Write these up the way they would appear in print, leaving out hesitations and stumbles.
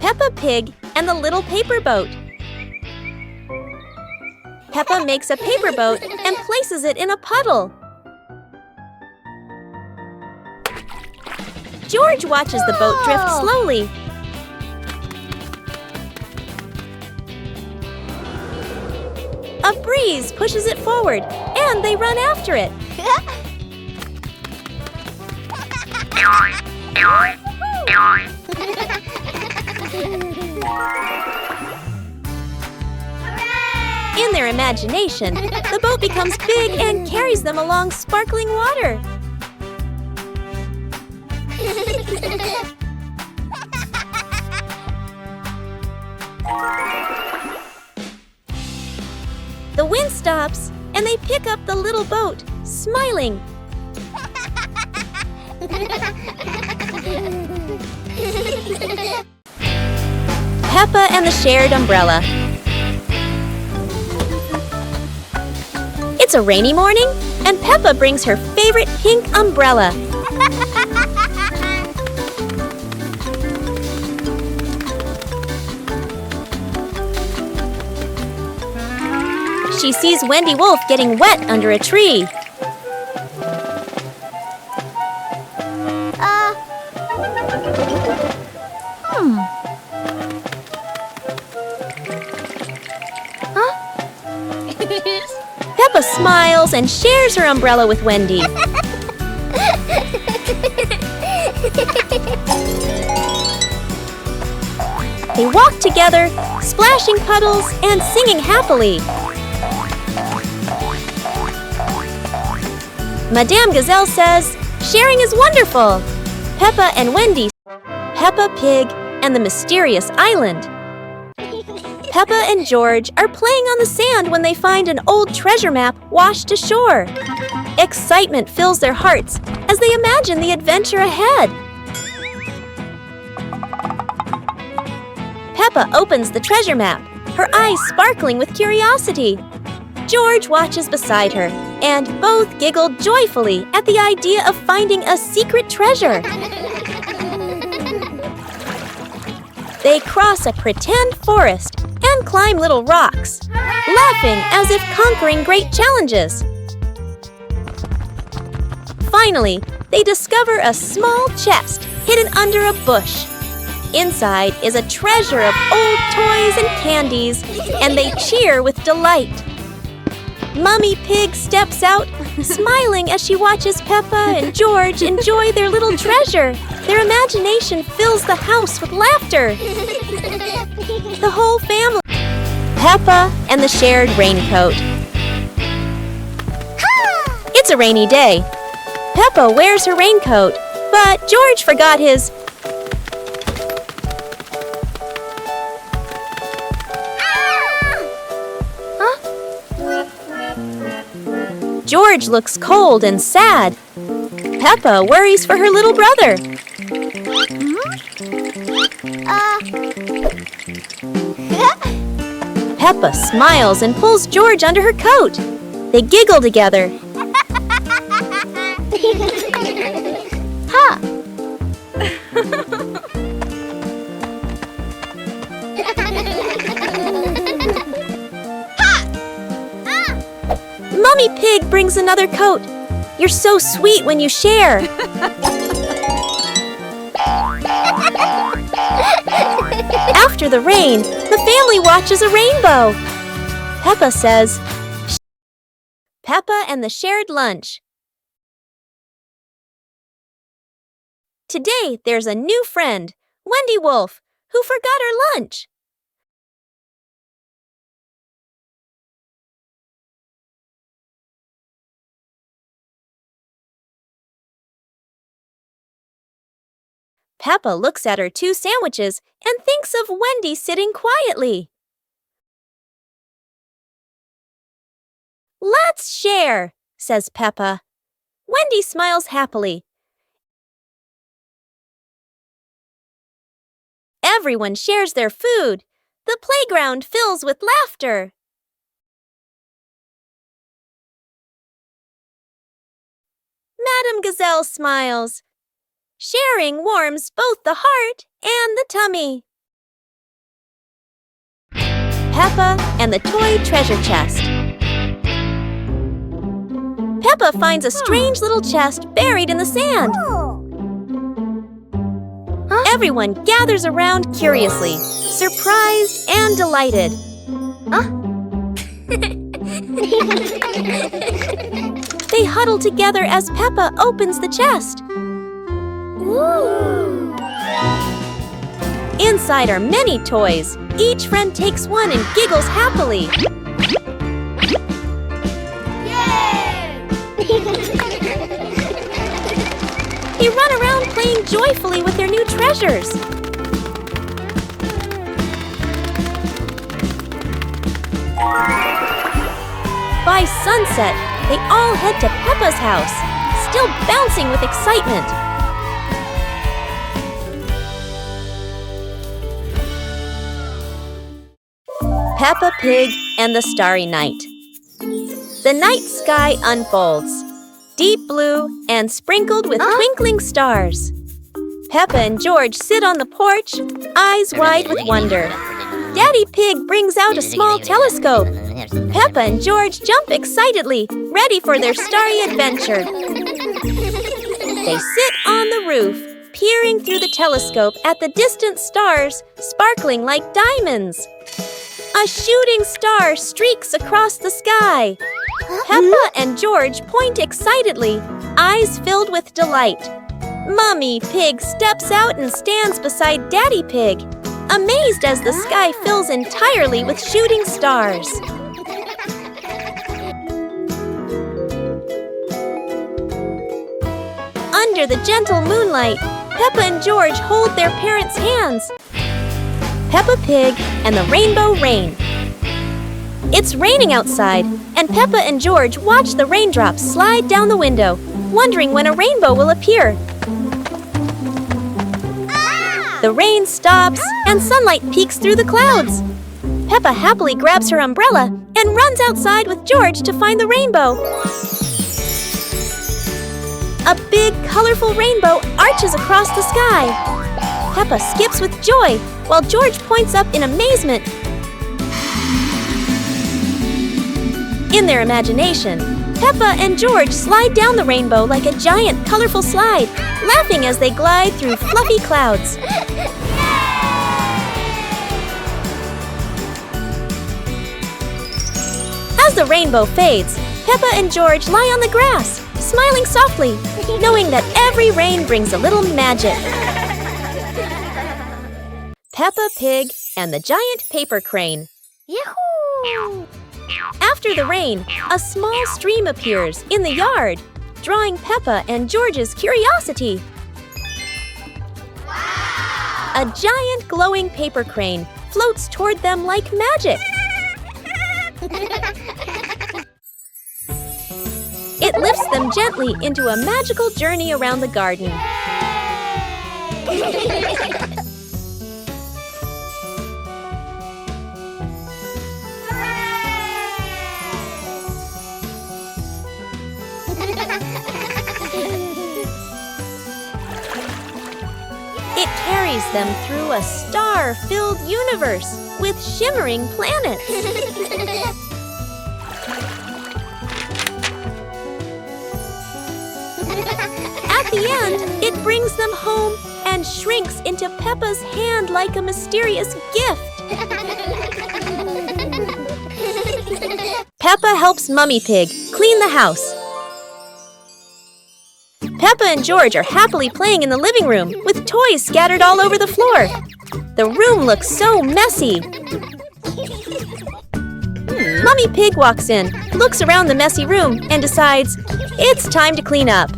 Peppa Pig and the Little Paper Boat. Peppa makes a paper boat and places it in a puddle. George watches the boat drift slowly. A breeze pushes it forward, and they run after it. In their imagination, the boat becomes big and carries them along sparkling water. The wind stops, and they pick up the little boat, smiling. Peppa and the Shared Umbrella. It's a rainy morning, and Peppa brings her favorite pink umbrella. She sees Wendy Wolf getting wet under a tree. Peppa smiles and shares her umbrella with Wendy. They walk together, splashing puddles and singing happily. Madame Gazelle says, "Sharing is wonderful." Peppa and Wendy. Peppa Pig and the Mysterious Island. Peppa and George are playing on the sand when they find an old treasure map washed ashore. Excitement fills their hearts as they imagine the adventure ahead. Peppa opens the treasure map, her eyes sparkling with curiosity. George watches beside her, and both giggle joyfully at the idea of finding a secret treasure. They cross a pretend forest and climb little rocks, laughing as if conquering great challenges. Finally, they discover a small chest hidden under a bush. Inside is a treasure of old toys and candies, and they cheer with delight. Mummy Pig steps out, smiling as she watches Peppa and George enjoy their little treasure. Their imagination fills the house with laughter. The whole family. Peppa and the Shared Raincoat. It's a rainy day. Peppa wears her raincoat, but George forgot his. George looks cold and sad. Peppa worries for her little brother. Peppa smiles and pulls George under her coat. They giggle together. Ha! Mummy Pig brings another coat. You're so sweet when you share. After the rain, the family watches a rainbow. Peppa says, Peppa and the Shared Lunch. Today, there's a new friend, Wendy Wolf, who forgot her lunch. Peppa looks at her 2 sandwiches and thinks of Wendy sitting quietly. "Let's share," says Peppa. Wendy smiles happily. Everyone shares their food. The playground fills with laughter. Madame Gazelle smiles. Sharing warms both the heart and the tummy. Peppa and the toy treasure chest. Peppa finds a strange little chest buried in the sand. Everyone gathers around curiously, surprised and delighted. They huddle together as Peppa opens the chest. Inside are many toys. Each friend takes one and giggles happily. They run around playing joyfully with their new treasures. By sunset, they all head to Peppa's house, still bouncing with excitement. Peppa Pig and the Starry Night. The night sky unfolds, deep blue and sprinkled with twinkling stars. Peppa and George sit on the porch, eyes wide with wonder. Daddy Pig brings out a small telescope. Peppa and George jump excitedly, ready for their starry adventure. They sit on the roof, peering through the telescope at the distant stars, sparkling like diamonds. A shooting star streaks across the sky. Peppa and George point excitedly, eyes filled with delight. Mummy Pig steps out and stands beside Daddy Pig, amazed as the sky fills entirely with shooting stars. Under the gentle moonlight, Peppa and George hold their parents' hands. Peppa Pig and the Rainbow Rain. It's raining outside, and Peppa and George watch the raindrops slide down the window, wondering when a rainbow will appear. The rain stops, and sunlight peeks through the clouds. Peppa happily grabs her umbrella and runs outside with George to find the rainbow. A big, colorful rainbow arches across the sky. Peppa skips with joy, while George points up in amazement. In their imagination, Peppa and George slide down the rainbow like a giant, colorful slide, laughing as they glide through fluffy clouds. As the rainbow fades, Peppa and George lie on the grass, smiling softly, knowing that every rain brings a little magic. Peppa Pig and the Giant Paper Crane. Yahoo! After the rain, a small stream appears in the yard, drawing Peppa and George's curiosity. Wow! A giant glowing paper crane floats toward them like magic. It lifts them gently into a magical journey around the garden. It carries them through a star-filled universe with shimmering planets. At the end, it brings them home and shrinks into Peppa's hand like a mysterious gift. Peppa helps Mummy Pig clean the house. Peppa and George are happily playing in the living room with toys scattered all over the floor. The room looks so messy. Mummy Pig walks in, looks around the messy room, and decides it's time to clean up.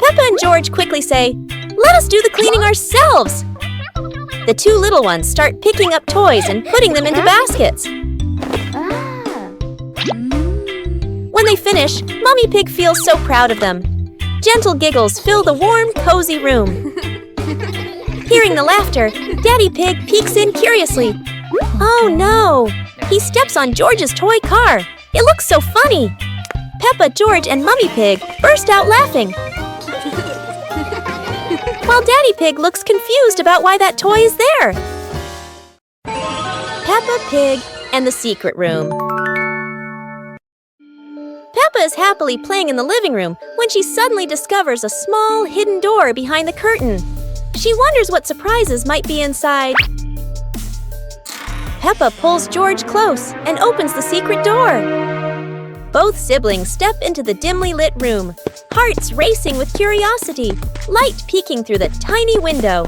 Peppa and George quickly say, "Let us do the cleaning ourselves." The two little ones start picking up toys and putting them into baskets. When they finish, Mummy Pig feels so proud of them. Gentle giggles fill the warm, cozy room. Hearing the laughter, Daddy Pig peeks in curiously. Oh no! He steps on George's toy car. It looks so funny. Peppa, George, and Mummy Pig burst out laughing. while Daddy Pig looks confused about why that toy is there. Peppa Pig and the Secret Room. Peppa is happily playing in the living room when she suddenly discovers a small hidden door behind the curtain. She wonders what surprises might be inside. Peppa pulls George close and opens the secret door. Both siblings step into the dimly lit room, hearts racing with curiosity, light peeking through the tiny window.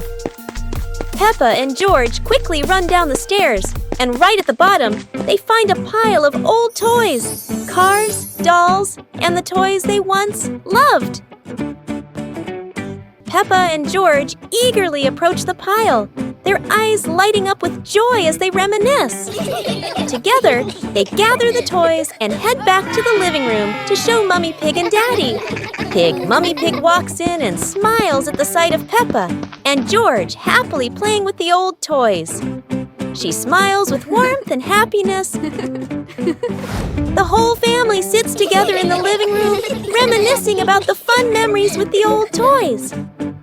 Peppa and George quickly run down the stairs, and right at the bottom, they find a pile of old toys, cars, dolls, and the toys they once loved. Peppa and George eagerly approach the pile, their eyes lighting up with joy as they reminisce. Together, they gather the toys and head back to the living room to show Mummy Pig and Daddy. Mummy Pig walks in and smiles at the sight of Peppa and George happily playing with the old toys. She smiles with warmth and happiness. The whole family sits together in the living room, reminiscing about the fun memories with the old toys.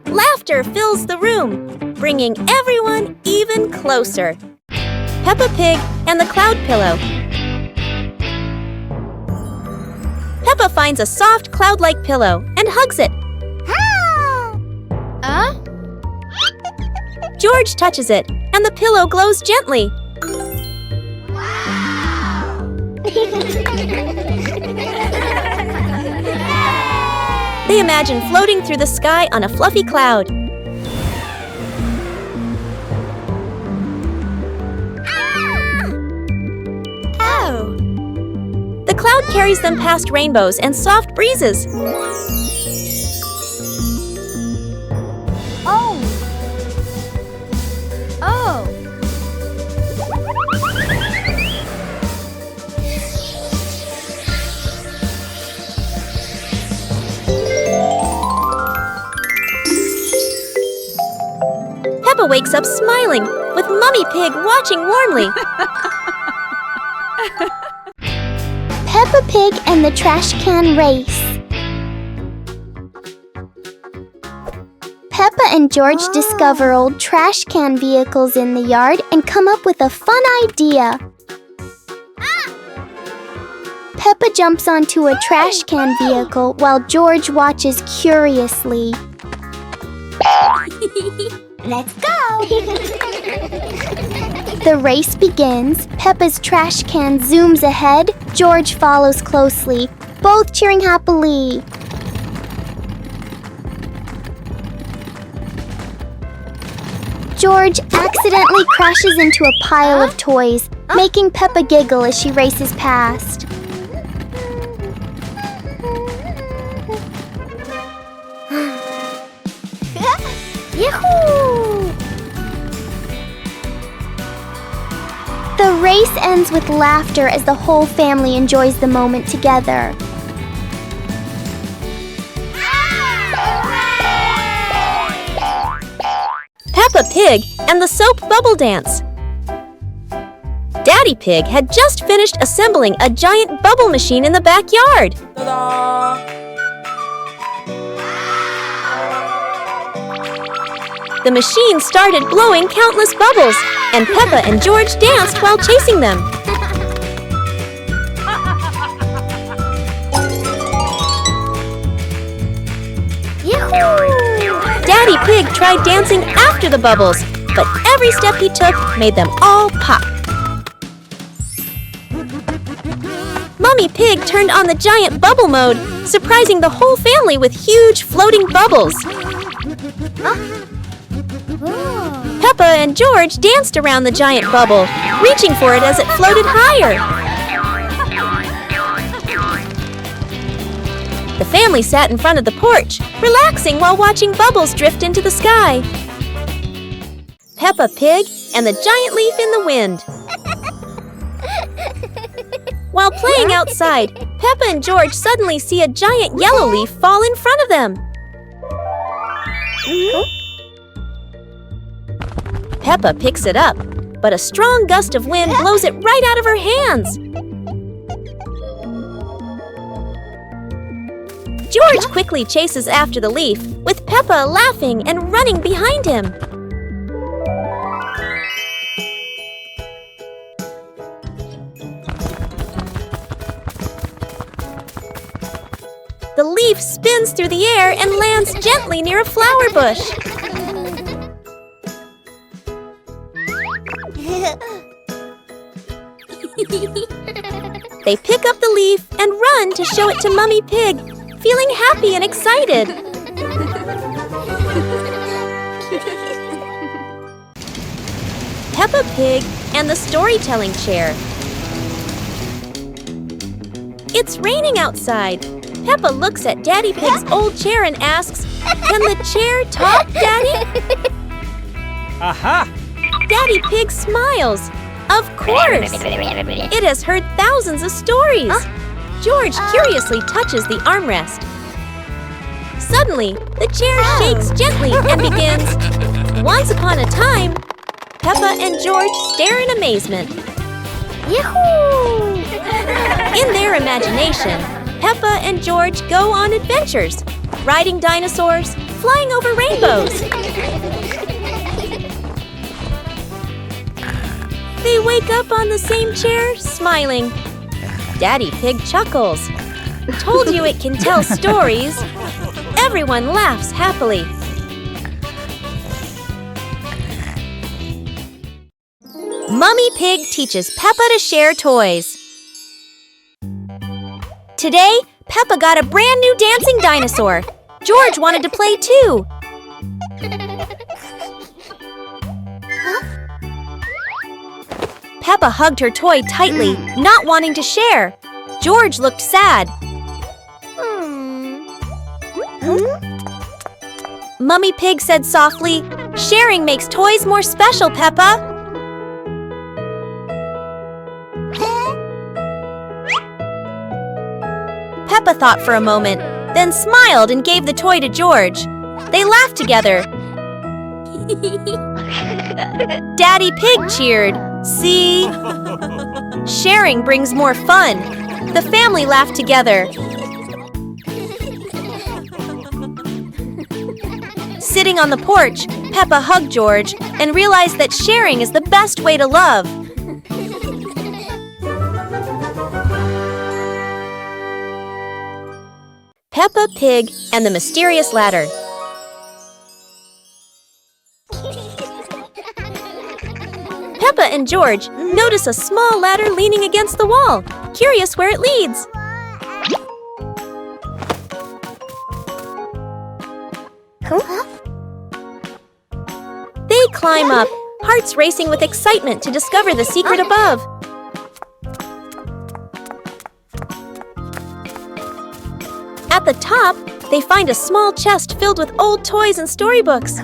Laughter fills the room, bringing everyone even closer. Peppa Pig and the Cloud Pillow. Peppa finds a soft cloud-like pillow and hugs it. George touches it, and the pillow glows gently. They imagine floating through the sky on a fluffy cloud. Oh! The cloud carries them past rainbows and soft breezes. Oh! Peppa wakes up smiling, with Mummy Pig watching warmly. Peppa Pig and the Trash Can Race. Peppa and George discover old trash can vehicles in the yard and come up with a fun idea. Peppa jumps onto a trash can vehicle while George watches curiously. Let's go! The race begins. Peppa's trash can zooms ahead. George follows closely, both cheering happily. George accidentally crashes into a pile of toys, making Peppa giggle as she races past. Yahoo! The race ends with laughter as the whole family enjoys the moment together. Peppa Pig and the Soap Bubble Dance. Daddy Pig had just finished assembling a giant bubble machine in the backyard. The machine started blowing countless bubbles, and Peppa and George danced while chasing them. Daddy Pig tried dancing after the bubbles, but every step he took made them all pop. Mummy Pig turned on the giant bubble mode, surprising the whole family with huge floating bubbles. Peppa and George danced around the giant bubble, reaching for it as it floated higher. The family sat in front of the porch, relaxing while watching bubbles drift into the sky. Peppa Pig and the Giant Leaf in the Wind. While playing outside, Peppa and George suddenly see a giant yellow leaf fall in front of them. Peppa picks it up, but a strong gust of wind blows it right out of her hands. George quickly chases after the leaf, with Peppa laughing and running behind him. The leaf spins through the air and lands gently near a flower bush. They pick up the leaf and run to show it to Mummy Pig, feeling happy and excited. Peppa Pig and the storytelling chair. It's raining outside. Peppa looks at Daddy Pig's old chair and asks, "Can the chair talk, Daddy?" Aha! Daddy Pig smiles. Of course! It has heard thousands of stories. George curiously touches the armrest. Suddenly, the chair shakes gently and begins, "Once upon a time." Peppa and George stare in amazement. Yahoo! In their imagination, Peppa and George go on adventures, riding dinosaurs, flying over rainbows. They wake up on the same chair, smiling. Daddy Pig chuckles. Told you it can tell stories. Everyone laughs happily. Mummy Pig teaches Peppa to share toys. Today, Peppa got a brand new dancing dinosaur. George wanted to play too. Peppa hugged her toy tightly, not wanting to share. George looked sad. Mummy Pig said softly, "Sharing makes toys more special, Peppa." Peppa thought for a moment, then smiled and gave the toy to George. They laughed together. Daddy Pig cheered. "See? Sharing brings more fun." The family laughed together. Sitting on the porch, Peppa hugged George and realized that sharing is the best way to love. Peppa Pig and the Mysterious Ladder. Peppa and George notice a small ladder leaning against the wall, curious where it leads. They climb up, hearts racing with excitement to discover the secret above. At the top, they find a small chest filled with old toys and storybooks.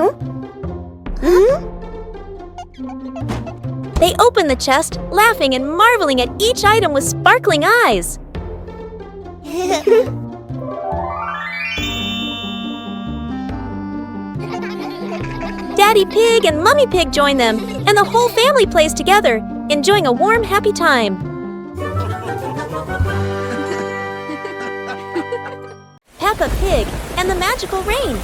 They open the chest, laughing and marveling at each item with sparkling eyes. Daddy Pig and Mummy Pig join them, and the whole family plays together, enjoying a warm, happy time. Peppa Pig and the Magical Rain.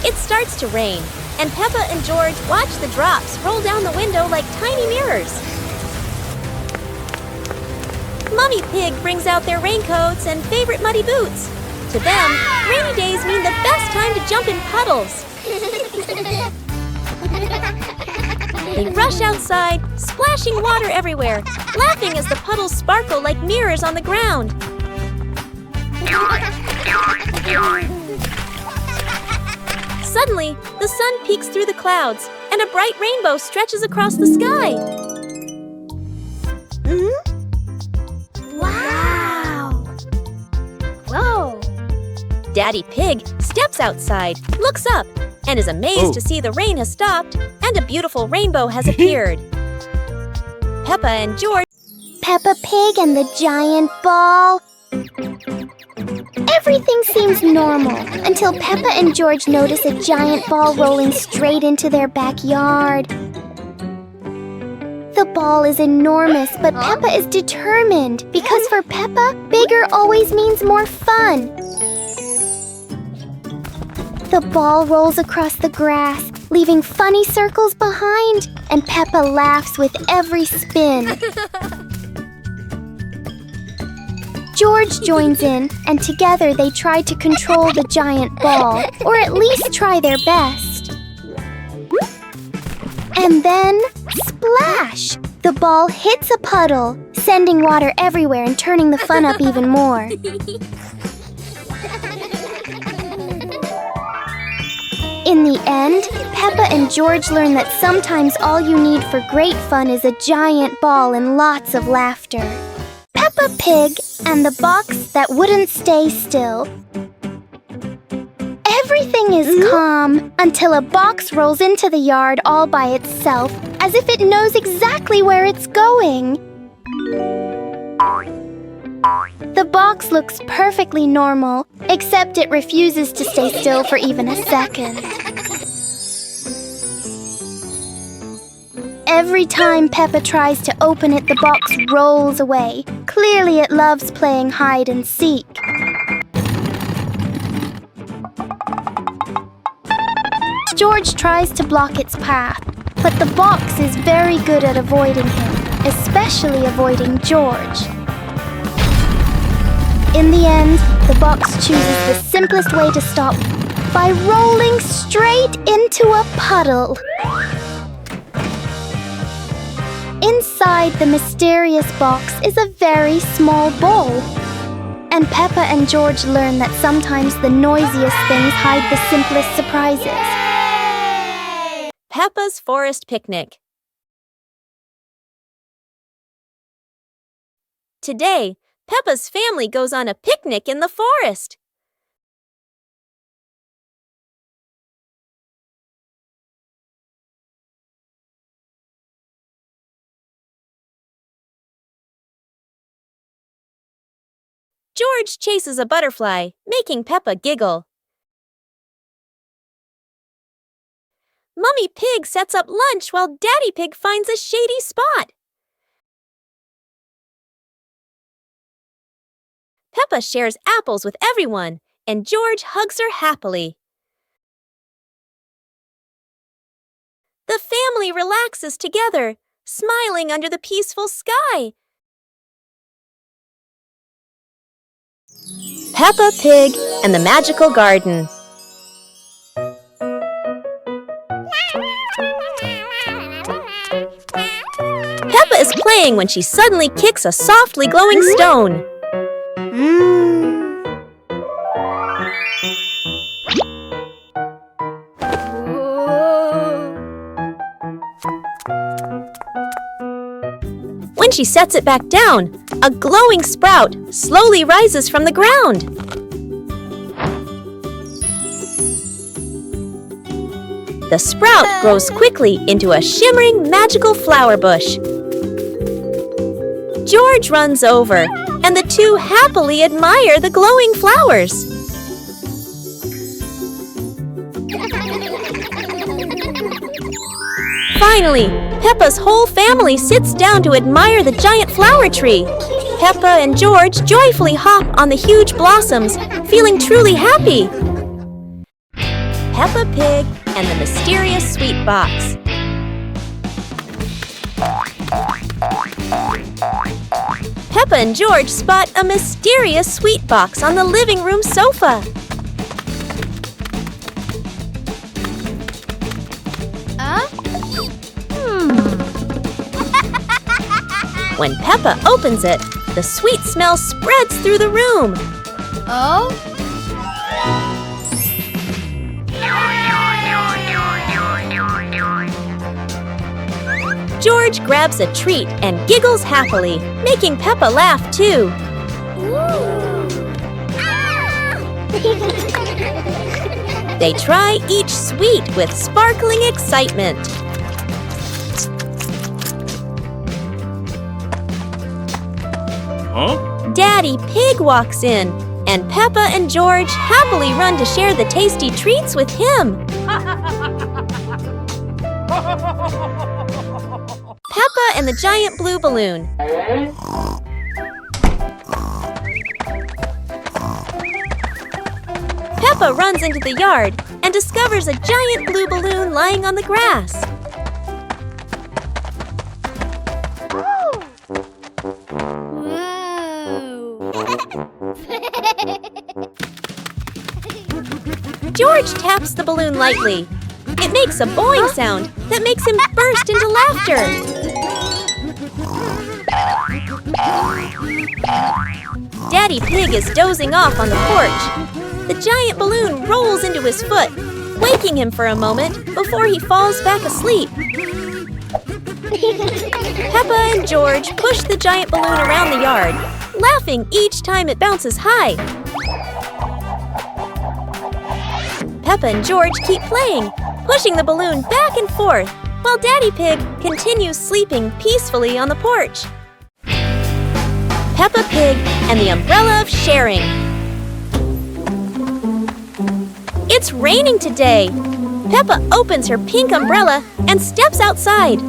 It starts to rain, and Peppa and George watch the drops roll down the window like tiny mirrors. Mummy Pig brings out their raincoats and favorite muddy boots. To them, rainy days mean the best time to jump in puddles. They rush outside, splashing water everywhere, laughing as the puddles sparkle like mirrors on the ground. Suddenly, the sun peeks through the clouds, and a bright rainbow stretches across the sky. Wow! Whoa! Daddy Pig steps outside, looks up, and is amazed to see the rain has stopped and a beautiful rainbow has appeared. Peppa and George. Peppa Pig and the giant ball. Everything seems normal until Peppa and George notice a giant ball rolling straight into their backyard. The ball is enormous, but Peppa is determined because for Peppa, bigger always means more fun. The ball rolls across the grass, leaving funny circles behind, and Peppa laughs with every spin. George joins in, and together they try to control the giant ball, or at least try their best. And then, splash! The ball hits a puddle, sending water everywhere and turning the fun up even more. In the end, Peppa and George learn that sometimes all you need for great fun is a giant ball and lots of laughter. Peppa Pig and the box that wouldn't stay still. Everything is calm until a box rolls into the yard all by itself, as if it knows exactly where it's going. The box looks perfectly normal, except it refuses to stay still for even a second. Every time Peppa tries to open it, the box rolls away. Clearly it loves playing hide and seek. George tries to block its path, but the box is very good at avoiding him, especially avoiding George. In the end, the box chooses the simplest way to stop by rolling straight into a puddle. Inside the mysterious box is a very small bowl. And Peppa and George learn that sometimes the noisiest things hide the simplest surprises. Peppa's Forest Picnic. Today, Peppa's family goes on a picnic in the forest. George chases a butterfly, making Peppa giggle. Mummy Pig sets up lunch while Daddy Pig finds a shady spot. Peppa shares apples with everyone, and George hugs her happily. The family relaxes together, smiling under the peaceful sky. Peppa Pig and the Magical Garden. Peppa is playing when she suddenly kicks a softly glowing stone. When she sets it back down, a glowing sprout slowly rises from the ground. The sprout grows quickly into a shimmering magical flower bush. George runs over, and the two happily admire the glowing flowers. Finally, Peppa's whole family sits down to admire the giant flower tree. Peppa and George joyfully hop on the huge blossoms, feeling truly happy. Peppa Pig and the Mysterious Sweet Box. Peppa and George spot a mysterious sweet box on the living room sofa. When Peppa opens it, the sweet smell spreads through the room. Oh? George grabs a treat and giggles happily, making Peppa laugh too. They try each sweet with sparkling excitement. Huh? Daddy Pig walks in, and Peppa and George happily run to share the tasty treats with him. Peppa and the Giant Blue Balloon. Peppa runs into the yard and discovers a giant blue balloon lying on the grass. George taps the balloon lightly. It makes a boing sound that makes him burst into laughter. Daddy Pig is dozing off on the porch. The giant balloon rolls into his foot, waking him for a moment before he falls back asleep. Peppa and George push the giant balloon around the yard, laughing each time it bounces high. Peppa and George keep playing, pushing the balloon back and forth, while Daddy Pig continues sleeping peacefully on the porch. Peppa Pig and the Umbrella of Sharing. It's raining today. Peppa opens her pink umbrella and steps outside.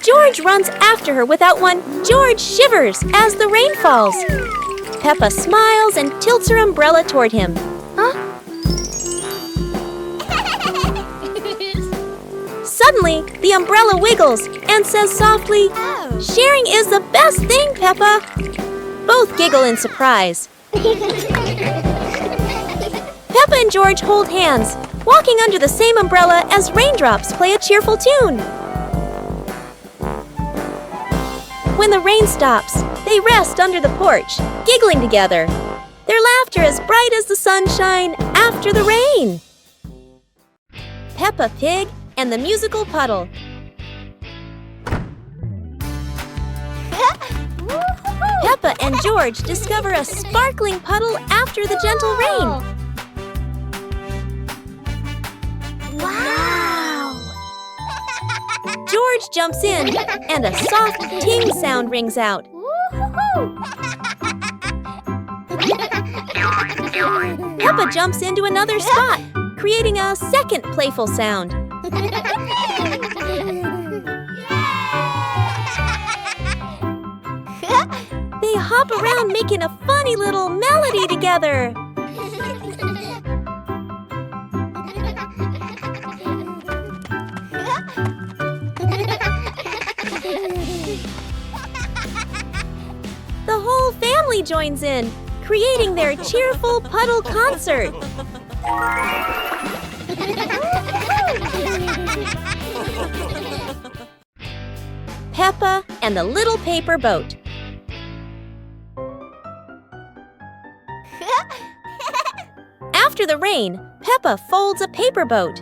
George runs after her without one. George shivers as the rain falls. Peppa smiles and tilts her umbrella toward him. Suddenly, the umbrella wiggles and says softly, "Sharing is the best thing, Peppa." Both giggle in surprise. Peppa and George hold hands, walking under the same umbrella as raindrops play a cheerful tune. When the rain stops, they rest under the porch, giggling together. Their laughter as bright as the sunshine after the rain. Peppa Pig and the Musical Puddle. Peppa and George discover a sparkling puddle after the gentle rain. Wow! George jumps in, and a soft ting sound rings out. Peppa jumps into another spot, creating a second playful sound. They hop around making a funny little melody together. The whole family joins in, creating their cheerful puddle concert. Peppa and the Little Paper Boat. After the rain, Peppa folds a paper boat.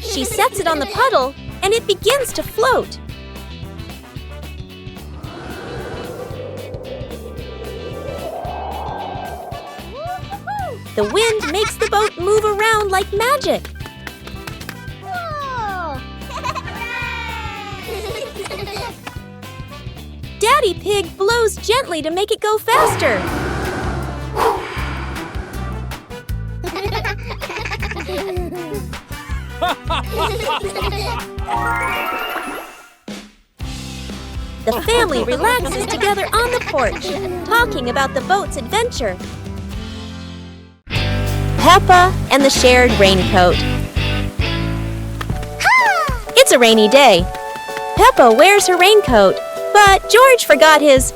She sets it on the puddle, and it begins to float. The wind makes the boat move around like magic. Daddy Pig blows gently to make it go faster. The family relaxes together on the porch, talking about the boat's adventure. Peppa and the Shared Raincoat. It's a rainy day. Peppa wears her raincoat, but George forgot his.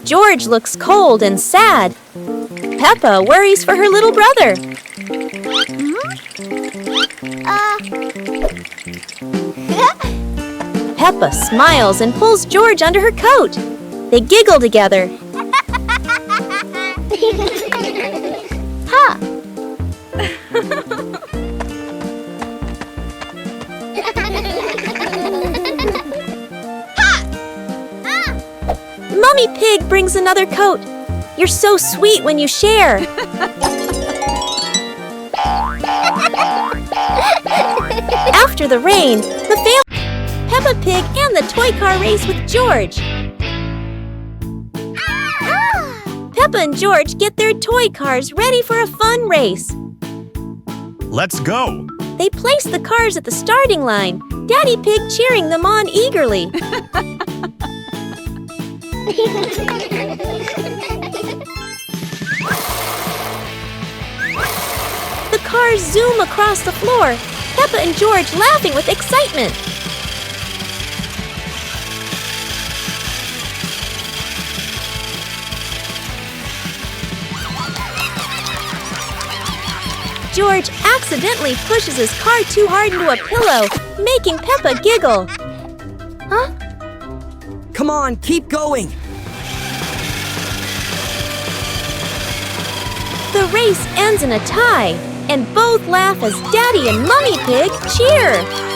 George looks cold and sad. Peppa worries for her little brother. Peppa smiles and pulls George under her coat. They giggle together. Mummy Pig brings another coat. You're so sweet when you share. After the rain, the family, Peppa Pig and the toy car race with George. Peppa and George get their toy cars ready for a fun race. Let's go! They place the cars at the starting line, Daddy Pig cheering them on eagerly. The cars zoom across the floor, Peppa and George laughing with excitement. George accidentally pushes his car too hard into a pillow, making Peppa giggle. Huh? Come on, keep going. The race ends in a tie, and both laugh as Daddy and Mummy Pig cheer.